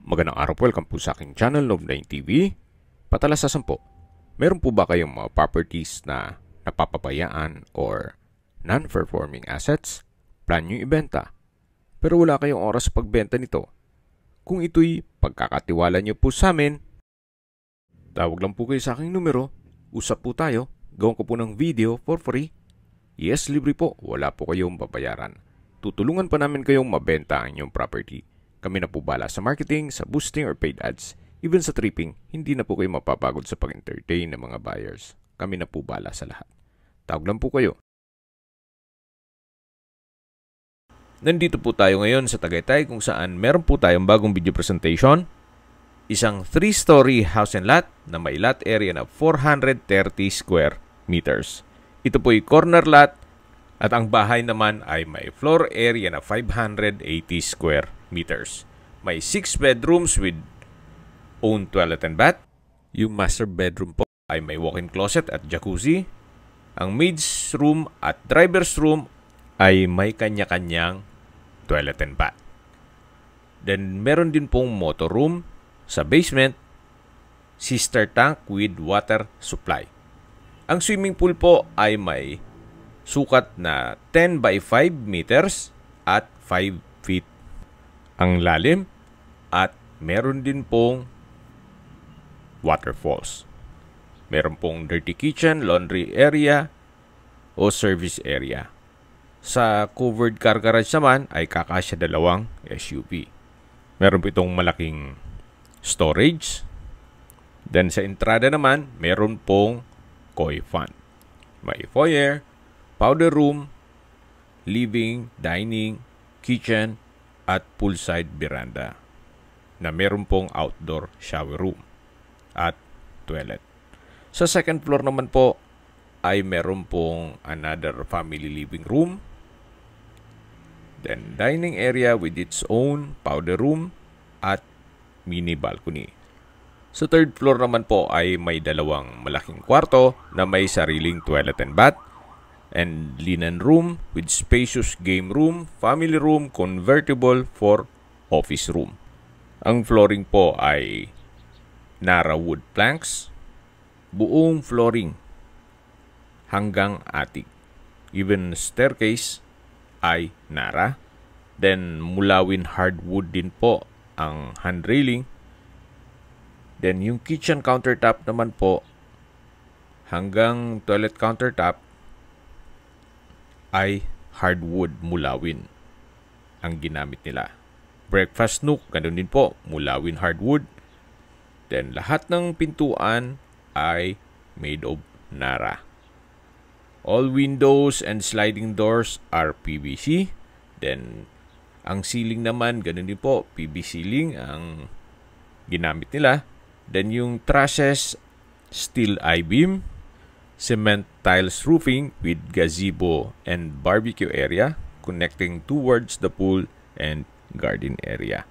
Magandang araw po, welcome po sa aking channel, Noob9 TV. Patalasasan po, meron po ba kayong mga properties na napapabayaan or non-performing assets? Plan nyo ibenta, pero wala kayong oras sa pagbenta nito. Kung ito'y pagkakatiwala nyo po sa amin, tawag lang po kayo sa aking numero, usap po tayo, gawin ko po ng video for free. Yes, libre po, wala po kayong babayaran. Tutulungan pa namin kayong mabenta ang inyong property. Kami na po bala sa marketing, sa boosting or paid ads. Even sa tripping, hindi na po kayo mapapagod sa pag-entertain ng mga buyers. Kami na po bala sa lahat. Tawag lang po kayo. Nandito po tayo ngayon sa Tagaytay kung saan meron po tayong bagong video presentation. Isang 3-story house and lot na may lot area na 430 square meters. Ito po ay corner lot at ang bahay naman ay may floor area na 580 square meters. May 6 bedrooms with own toilet and bath. Yung master bedroom po ay may walk-in closet at jacuzzi. Ang maid's room at driver's room ay may kanya-kanyang toilet and bath. Then meron din pong motor room sa basement, sister tank with water supply. Ang swimming pool po ay may sukat na 10 by 5 meters at 5 feet ang lalim at meron din pong waterfalls. Meron pong dirty kitchen, laundry area o service area. Sa covered car garage naman ay kakasya dalawang SUV. Meron po itong malaking storage. Then sa entrada naman, meron pong koi fan. May foyer, powder room, living, dining, kitchen, at poolside veranda na meron pong outdoor shower room at toilet. Sa second floor naman po ay meron pong another family living room, then dining area with its own powder room at mini balcony. Sa third floor naman po ay may dalawang malaking kwarto na may sariling toilet and bath and linen room with spacious game room, family room, convertible for office room. Ang flooring po ay Nara wood planks, buong flooring hanggang attic. Even staircase ay Nara. Then mulawin hardwood din po ang handrailing. Then yung kitchen countertop naman po hanggang toilet countertop ay hardwood mulawin ang ginamit nila. Breakfast nook, ganun din po, mulawin hardwood. Then lahat ng pintuan ay made of Nara. All windows and sliding doors are PVC. Then ang ceiling naman, ganun din po, PVC ceiling ang ginamit nila. Then yung trusses, steel I-beam, cement tiles roofing with gazebo and barbecue area connecting towards the pool and garden area.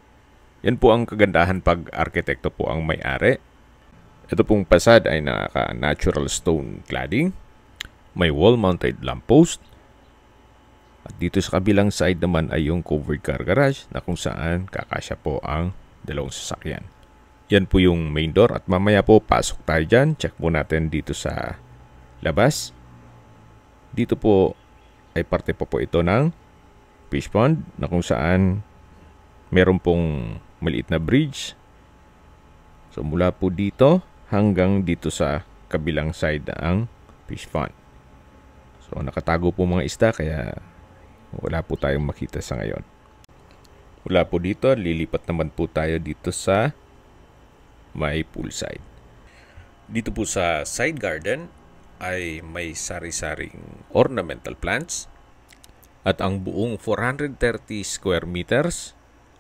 Yan po ang kagandahan pag arkitekto po ang may-ari. Ito pong pasad ay naka-natural stone cladding. May wall-mounted lamppost. At dito sa kabilang side naman ay yung covered car garage na kung saan kakasya po ang dalawang sasakyan. Yan po yung main door at mamaya po pasok tayo dyan. Check po natin dito sa labas. Dito po ay parte po ito ng fish pond na kung saan meron pong maliit na bridge. So mula po dito hanggang dito sa kabilang side ang fish pond. So nakatago po mga isda kaya wala po tayong makita sa ngayon. Mula po dito, lilipat naman po tayo dito sa may poolside. Dito po sa side garden ay may sari-saring ornamental plants at ang buong 430 square meters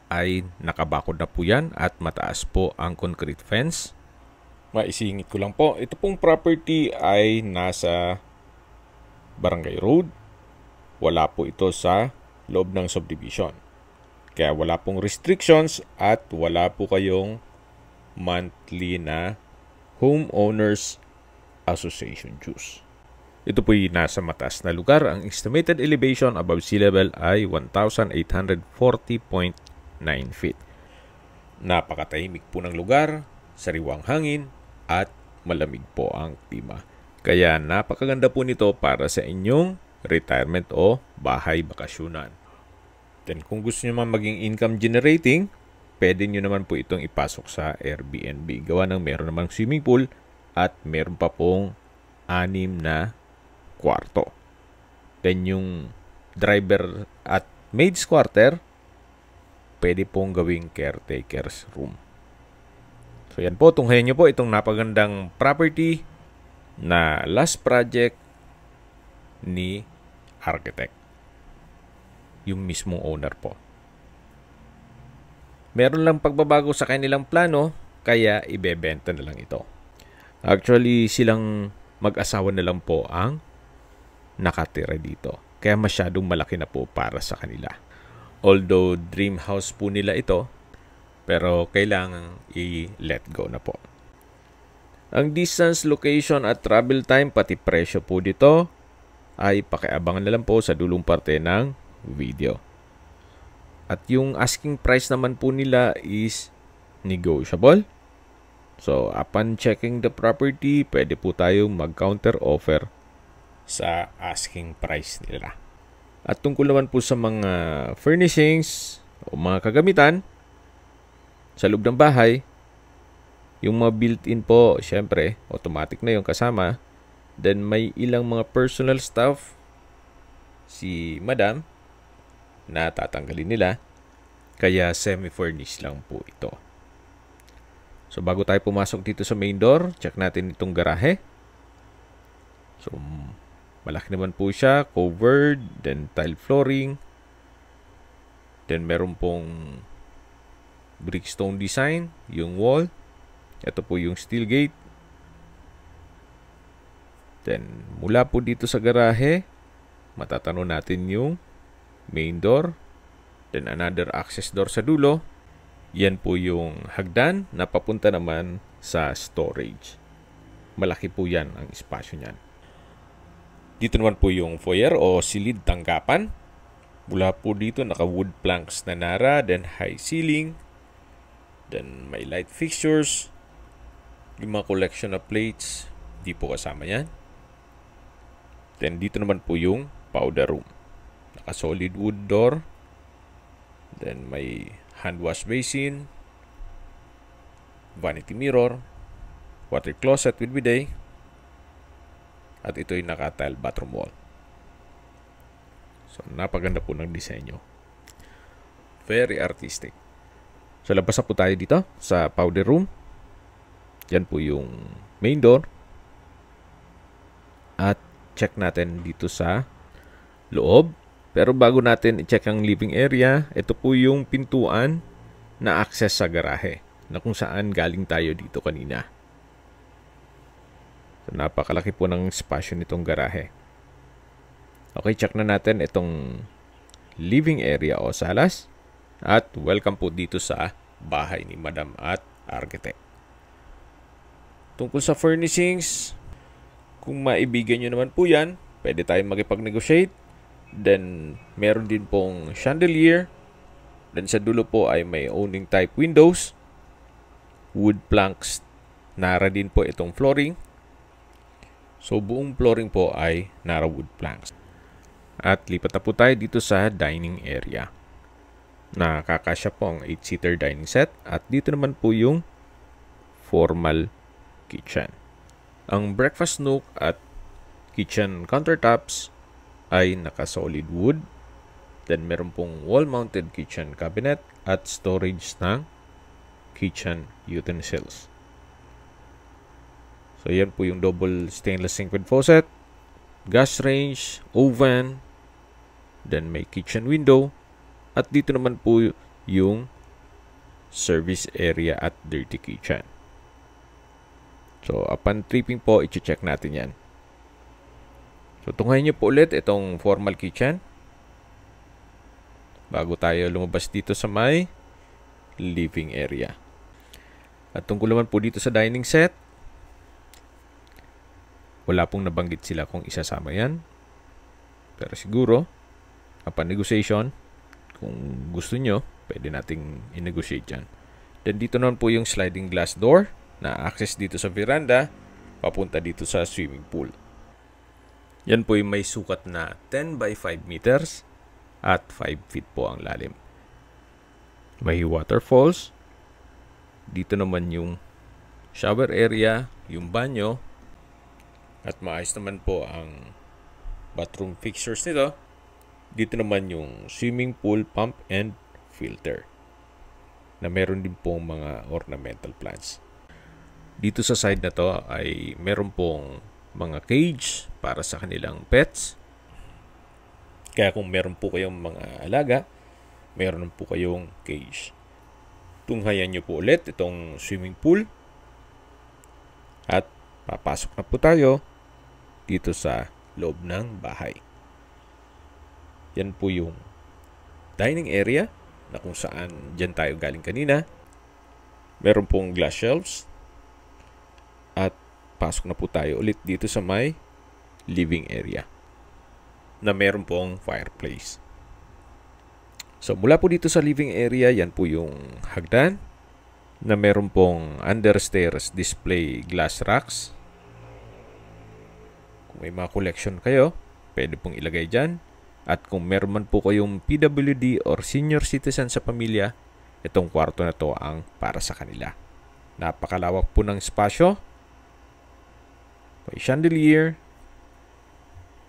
ay nakabakod na po yan at mataas po ang concrete fence. Maisingit ko lang po, ito pong property ay nasa Barangay Road. Wala po ito sa loob ng subdivision. Kaya wala pong restrictions at wala po kayong monthly na homeowners association dues. Ito po ay nasa mataas na lugar. Ang estimated elevation above sea level ay 1,840.9 feet. Napakatahimik po ng lugar, sariwang hangin, at malamig po ang klima. Kaya napakaganda po nito para sa inyong retirement o bahay bakasyonan. Then kung gusto nyo man maging income generating, pwede nyo naman po itong ipasok sa Airbnb. Gawa ng meron namang swimming pool at meron pa pong 6 na kwarto. Then yung driver at maid's quarter, pwede pong gawing caretaker's room. So yan po, tunghayan nyo po itong napagandang property na last project ni architect. Yung mismong owner po. Meron lang pagbabago sa kanilang plano, kaya ibebenta na lang ito. Actually, silang mag-asawa na lang po ang nakatira dito. Kaya masyadong malaki na po para sa kanila. Although dream house po nila ito, pero kailangan i-let go na po. Ang distance, location at travel time pati presyo po dito ay pakiabangan na lang po sa dulong parte ng video. At yung asking price naman po nila is negotiable. So upon checking the property, pwede po tayong mag-counter offer sa asking price nila. At tungkol naman po sa mga furnishings o mga kagamitan sa loob ng bahay, yung mga built-in po, syempre, automatic na yung kasama. Then may ilang mga personal stuff si Madam na tatanggalin nila. Kaya semi-furnished lang po ito. So bago tayo pumasok dito sa main door, check natin itong garahe. So malaki naman po siya, covered, then tile flooring. Then meron pong brickstone design, yung wall. Ito po yung steel gate. Then mula po dito sa garahe, matatanong natin yung main door. Then another access door sa dulo. Yan po yung hagdan na papunta naman sa storage. Malaki po yan ang espasyo niyan. Dito naman po yung foyer o silid tanggapan. Mula po dito naka-wood planks na nara, then high ceiling. Then may light fixtures. Yung mga collection of plates, di po kasama yan. Then dito naman po yung powder room. Naka-solid wood door. Then may hand wash basin, vanity mirror, water closet with bidet. At ito yung naka-tile bathroom wall. So, napaganda po ng disenyo. Very artistic. So, labas na po tayo dito sa powder room. Yan po yung main door. At check natin dito sa loob. Pero bago natin i-check ang living area, ito po yung pintuan na access sa garahe na kung saan galing tayo dito kanina. So, napakalaki po ng espasyo nitong garahe. Okay, check na natin itong living area o salas. At welcome po dito sa bahay ni Madam at Architect. Tungkol sa furnishings, kung maibigan nyo naman po yan, pwede tayong makipag-negotiate. Then, meron din pong chandelier. Then, sa dulo po ay may owning type windows. Wood planks. Nara din po itong flooring. So, buong flooring po ay nara wood planks. At lipat na po tayo dito sa dining area. Nakakasya po ang 8-seater dining set. At dito naman po yung formal kitchen. Ang breakfast nook at kitchen countertops ay naka-solid wood. Then meron pong wall-mounted kitchen cabinet at storage ng kitchen utensils. So yan po yung double stainless sink with faucet, gas range, oven, then may kitchen window, at dito naman po yung service area at dirty kitchen. So upon tripping po, i-check natin yan. So tunghayin nyo po ulit itong formal kitchen bago tayo lumabas dito sa may living area. At tungkol naman po dito sa dining set, wala pong nabanggit sila kung isasama yan. Pero siguro, upon negotiation, kung gusto nyo, pwede nating i-negotiate yan. Then dito naman po yung sliding glass door na access dito sa veranda papunta dito sa swimming pool. Yan po yung may sukat na 10 by 5 meters at 5 feet po ang lalim. May waterfalls. Dito naman yung shower area, yung banyo, at maayos naman po ang bathroom fixtures nito. Dito naman yung swimming pool pump and filter na meron din pong mga ornamental plants. Dito sa side na to ay meron pong mga cage para sa kanilang pets. Kaya kung meron po kayong mga alaga, meron po kayong cage. Tunghayan nyo po ulit itong swimming pool. At papasok na po tayo dito sa loob ng bahay. Yan po yung dining area na kung saan dyan tayo galing kanina. Meron pong glass shelves. At pasok na po tayo ulit dito sa may living area na meron pong fireplace. So mula po dito sa living area, yan po yung hagdan na meron pong understairs display glass racks. Kung may mga collection kayo, pwede pong ilagay dyan. At kung meron man po kayong PWD or senior citizen sa pamilya, itong kwarto na to ang para sa kanila. Napakalawak po ng espasyo. May chandelier.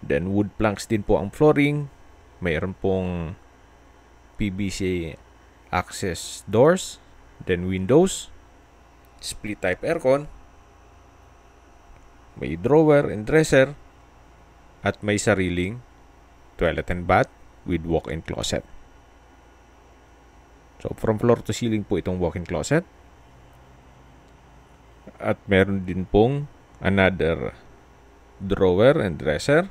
Then wood planks din po ang flooring. Mayroon pong PVC access doors. Then windows. Split type aircon. May drawer and dresser. At may sariling toilet and bath with walk-in closet. So from floor to ceiling po itong walk-in closet. At meron din pong another drawer and dresser.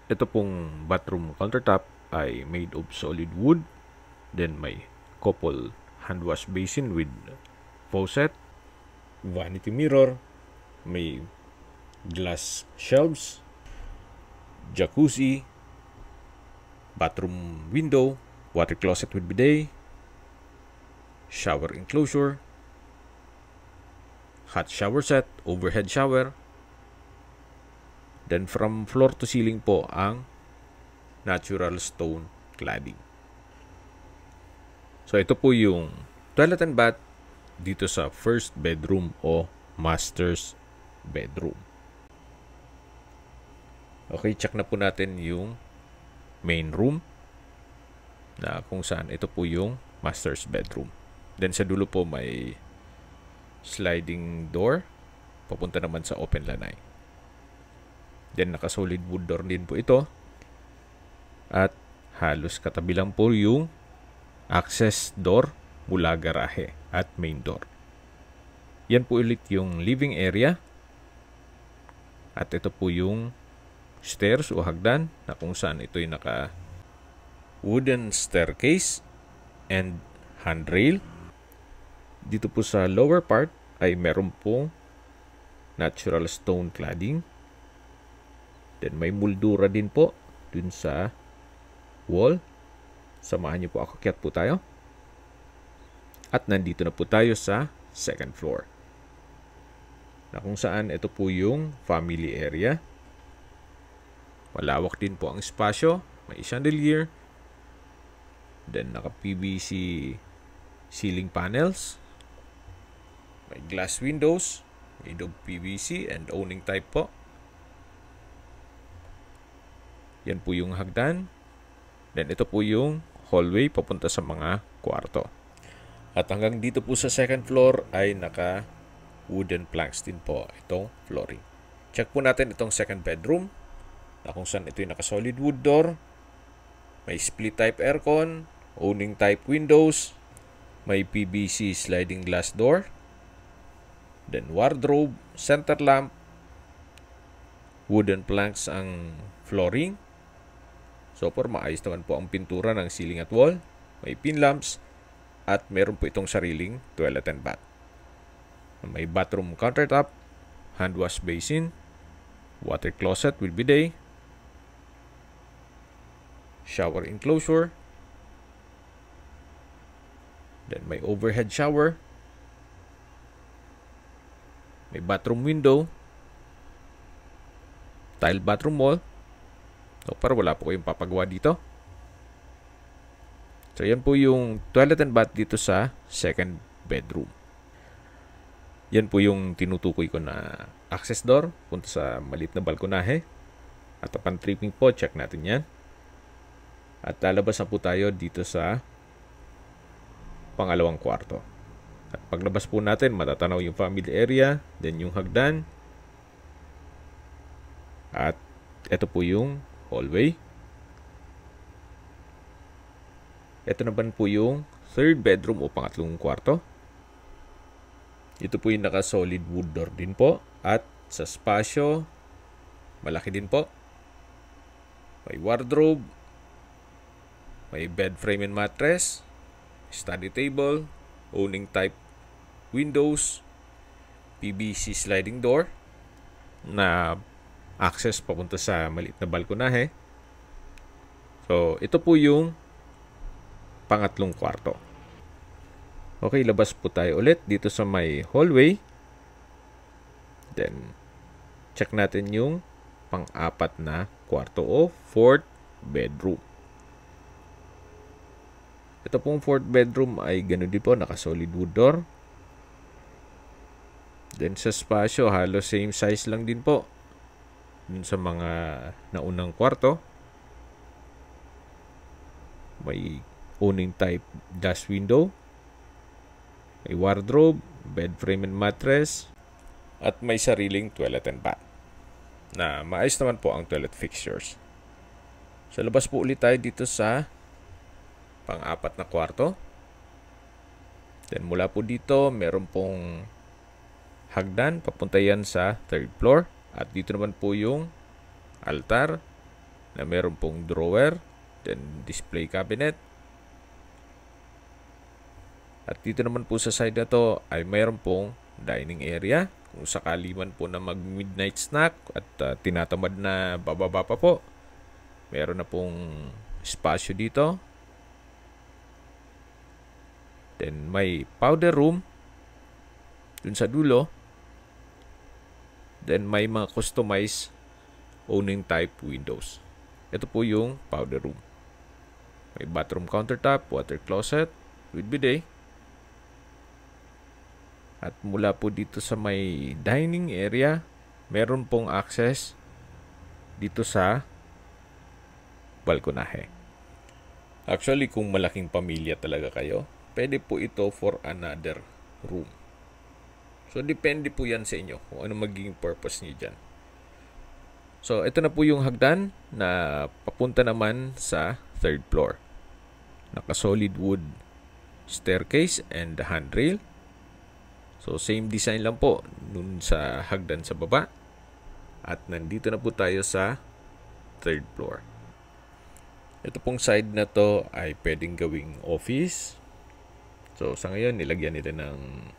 Ito pong bathroom countertop ay made of solid wood. Then may couple hand wash basin with faucet, vanity mirror, may glass shelves, jacuzzi, bathroom window, water closet with bidet, shower enclosure, hot shower set, overhead shower. Then from floor to ceiling po ang natural stone cladding. So ito po yung toilet and bath dito sa first bedroom o master's bedroom. Okay, check na po natin yung main room na kung saan ito po yung master's bedroom. Then sa dulo po may sliding door papunta naman sa open lanai. Then naka-solid wood door din po ito. At halos katabi lang po yung access door mula garahe at main door. Yan po ulit yung living area. At ito po yung stairs o hagdan na kung saan ito'y naka wooden staircase and handrail. Dito po sa lower part ay meron pong natural stone cladding. Then may moldura din po dun sa wall. Samahan niyo po ako, akyat po tayo. At nandito na po tayo sa second floor. Na kung saan ito po yung family area. Malawak din po ang espasyo. May chandelier. Then naka-PVC ceiling panels. May glass windows. Made of PVC and owning type po. Yan po yung hagdan. Then ito po yung hallway papunta sa mga kwarto. At hanggang dito po sa second floor ay naka wooden planks din po itong flooring. Check po natin itong second bedroom na kung saan ito yung naka solid wood door. May split type aircon, owning type windows, may PVC sliding glass door, then wardrobe, center lamp, wooden planks ang flooring. So for maayos naman po ang pintura ng ceiling at wall. May pin lamps at meron po itong sariling toilet and bath. May bathroom countertop, hand wash basin, water closet with bidet, shower enclosure, then may overhead shower, May bathroom window. Tile bathroom wall. So, para wala po kayong papagawa dito. So, yan po yung toilet and bath dito sa second bedroom. Yan po yung tinutukoy ko na access door. Punta sa maliit na balkonahe. At upon tripping po, check natin yan. At lalabas na po tayo dito sa pangalawang kwarto. At paglabas po natin, matatanaw yung family area, then yung hagdan. At ito po yung hallway. Ito naman po yung third bedroom o pangatlong kwarto. Ito po yung naka-solid wood door din po. At sa spasyo, malaki din po. May wardrobe. May bed frame and mattress. Study table. Owning type windows. PVC sliding door na access papunta sa maliit na balkonahe. So, ito po yung pangatlong kwarto. Okay, labas po tayo ulit dito sa may hallway. Then, check natin yung pang-apat na kwarto o fourth bedroom. Ito pong fourth bedroom ay ganun din po, naka-solid wood door. Then, sa spasyo, halos same size lang din po dun sa mga naunang kwarto. May owning type dash window, may wardrobe, bed frame and mattress, at may sariling toilet and bath na maayos naman po ang toilet fixtures. So labas po ulit tayo dito sa pang-apat na kwarto. Then mula po dito meron pong hagdan papunta yan sa third floor, at dito naman po yung altar na meron pong drawer, then display cabinet. At dito naman po sa side na to ay mayroon pong dining area. Kung sakali man po na mag-midnight snack at tinatamad na bababa pa po, meron na pong espasyo dito. Then may powder room dun sa dulo. Then may mga customized owning type windows. Ito po yung powder room. May bathroom countertop, water closet with bidet. At mula po dito sa may dining area, meron pong access dito sa balkonahe. Actually, kung malaking pamilya talaga kayo, pwede po ito for another room. So, depende po yan sa inyo kung ano magiging purpose niyo dyan. So, ito na po yung hagdan na papunta naman sa third floor. Naka-solid wood staircase and handrail. So, same design lang po nun sa hagdan sa baba. At nandito na po tayo sa third floor. Ito pong side na to ay pwedeng gawing office. So, sa ngayon, nilagyan nila ng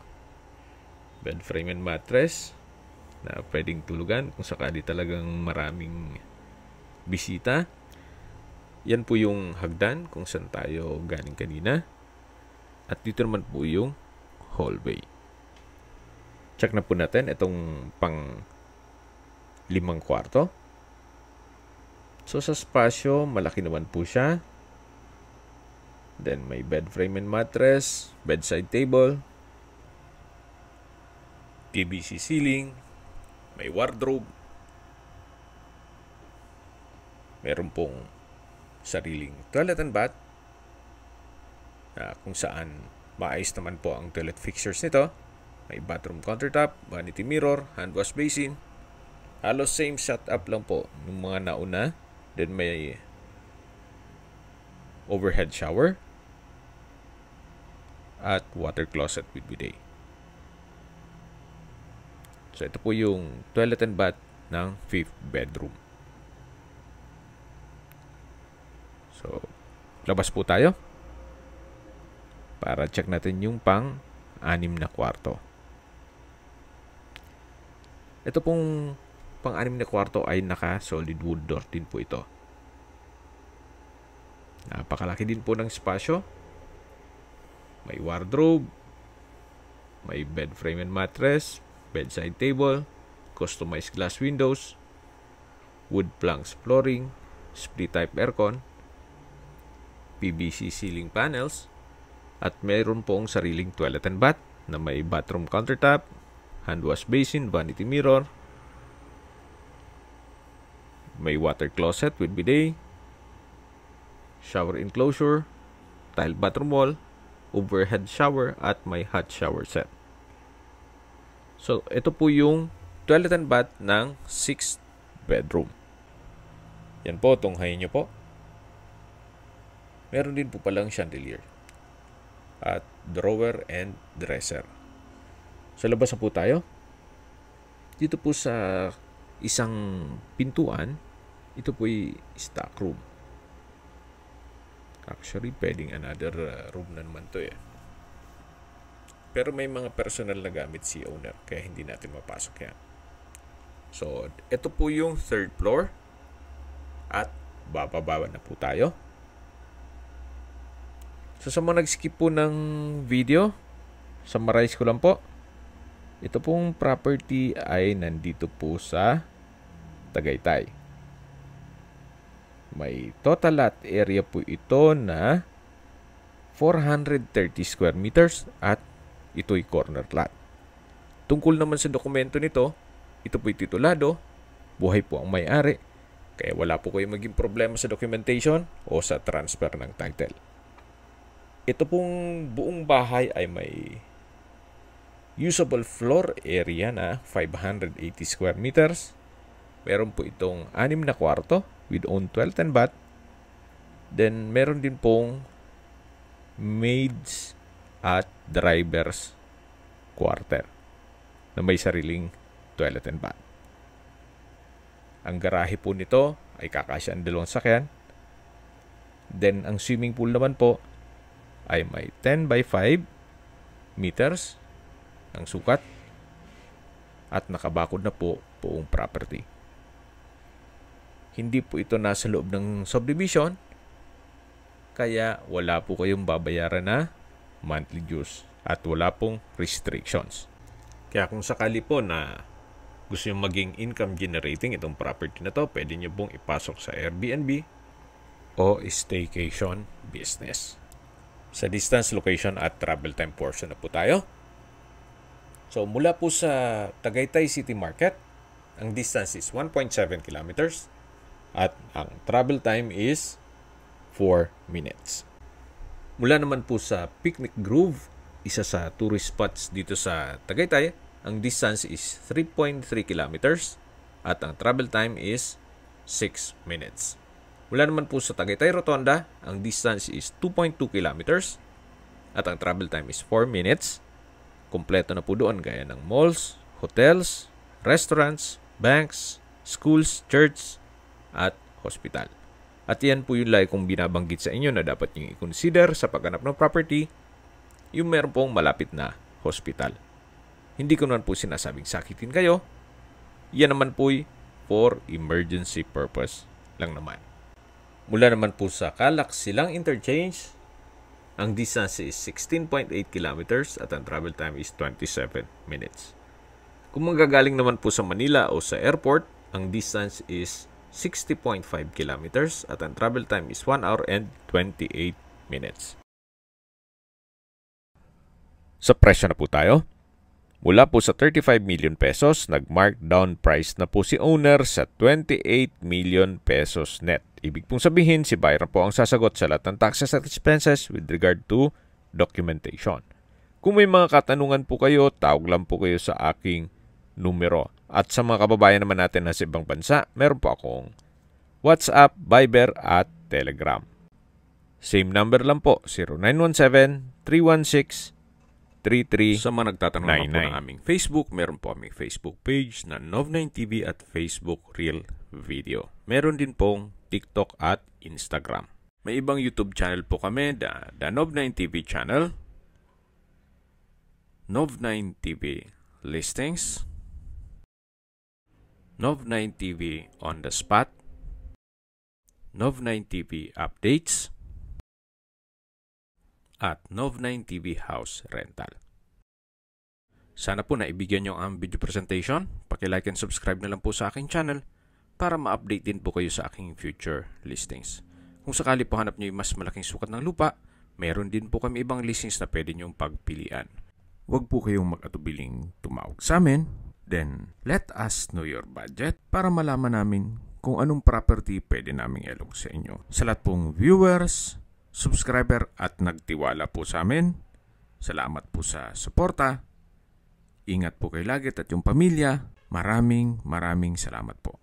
bed frame and mattress na pwedeng tulugan kung sakali talagang maraming bisita. Yan po yung hagdan kung saan tayo galing kanina. At dito naman po yung hallway. Check na po natin itong pang 5 kwarto. So sa spasyo, malaki naman po siya. Then may bed frame and mattress, bedside table, PVC ceiling, may wardrobe, meron pong sariling toilet and bath, kung saan maayos naman po ang toilet fixtures nito. May bathroom countertop, vanity mirror, hand wash basin. Halos same setup lang po ng mga nauna. Then may overhead shower at water closet with bidet. So ito po yung toilet and bath ng 5th bedroom. So labas po tayo para check natin yung pang-6 na kwarto. Ito pong pang-6 na kwarto ay naka-solid wood door din po ito. Napakalaki din po ng spasyo. May wardrobe, may bed frame and mattress, bedside table, customized glass windows, wood planks flooring, split type aircon, PVC ceiling panels, at mayroon pong sariling toilet and bath na may bathroom countertop, hand wash basin, vanity mirror, may water closet with bidet, shower enclosure, tile bathroom wall, overhead shower, at may hot shower set. So, ito po yung toilet and bath ng 6th bedroom. Yan po, tunghayin nyo po. Meron din po palang chandelier at drawer and dresser. Sa labas na po tayo. Dito po sa isang pintuan, ito po ay stock room. Actually, pwedeng another room na naman to eh. Pero may mga personal na gamit si owner, kaya hindi natin mapasok yan. So, ito po yung 3rd floor. At bababa na po tayo. So, sa mga nag-skip po ng video, summarize ko lang po. Ito pong property ay nandito po sa Tagaytay. May total lot area po ito na 430 square meters at ito'y corner lot. Tungkol naman sa dokumento nito, ito po'y titulado, buhay po ang may-ari, kaya wala po kayo maging problema sa documentation o sa transfer ng title. Ito pong buong bahay ay may usable floor area na 580 square meters. Meron po itong 6 na kwarto with own toilet and bath. Then, meron din pong maids at driver's quarter na may sariling toilet and bath. Ang garahe po nito ay kakasya ang 2 sakyan. Then, ang swimming pool naman po ay may 10 by 5 meters ang sukat at nakabakod na po buong property. Hindi po ito nasa loob ng subdivision, kaya wala po kayong babayaran na monthly dues at wala pong restrictions. Kaya kung sakali po na gusto nyo maging income generating itong property na to, pwede nyo pong ipasok sa Airbnb o staycation business. Sa distance, location at travel time portion na po tayo. So, mula po sa Tagaytay City Market, ang distance is 1.7 kilometers at ang travel time is 4 minutes. Mula naman po sa Picnic Grove, isa sa tourist spots dito sa Tagaytay, ang distance is 3.3 kilometers at ang travel time is 6 minutes. Mula naman po sa Tagaytay Rotonda, ang distance is 2.2 kilometers at ang travel time is 4 minutes. Kompleto na po doon gaya ng malls, hotels, restaurants, banks, schools, church, at hospital. At yan po yung like kong binabanggit sa inyo na dapat nyo i-consider sa paghanap ng property, yung meron pong malapit na hospital. Hindi ko naman po sinasabing sakitin kayo. Yan naman po for emergency purpose lang naman. Mula naman po sa Calac Silang Interchange, ang distance is 16.8 kilometers at ang travel time is 27 minutes. Kung manggagaling naman po sa Manila o sa airport, ang distance is 60.5 kilometers at ang travel time is 1 hour and 28 minutes. Sa presyo na po tayo. Mula po sa 35 million pesos, nag-markdown price na po si owner sa 28 million pesos net. Ibig pong sabihin, si buyer po ang sasagot sa lahat ng taxes at expenses with regard to documentation. Kung may mga katanungan po kayo, tawag lang po kayo sa aking numero. At sa mga kababayan naman natin na sa ibang bansa, meron po akong WhatsApp, Viber at Telegram. Same number lang po, 0917-316-3399. Sa mga nagtatanong po ng aming Facebook, meron po aming Facebook page na Nov9TV at Facebook Real Video. Meron din pong TikTok at Instagram. May ibang YouTube channel po kami, the Nov9TV channel, Nov9TV Listings, Nov9TV On The Spot, Nov9TV Updates, at Nov9TV House Rental. Sana po naibigyan nyo ang video presentation. Paki-like and subscribe na lang po sa aking channel para ma-update din po kayo sa aking future listings. Kung sakali po hanap nyo yung mas malaking sukat ng lupa, meron din po kami ibang listings na pwede nyong pagpilian. Huwag po kayong mag-atubiling tumawag sa amin. Then, let us know your budget para malaman namin kung anong property pwede naming ilog sa inyo. Sa lahat pong viewers, subscriber at nagtiwala po sa amin, salamat po sa suporta. Ingat po kayo lagi at yung pamilya. Maraming salamat po.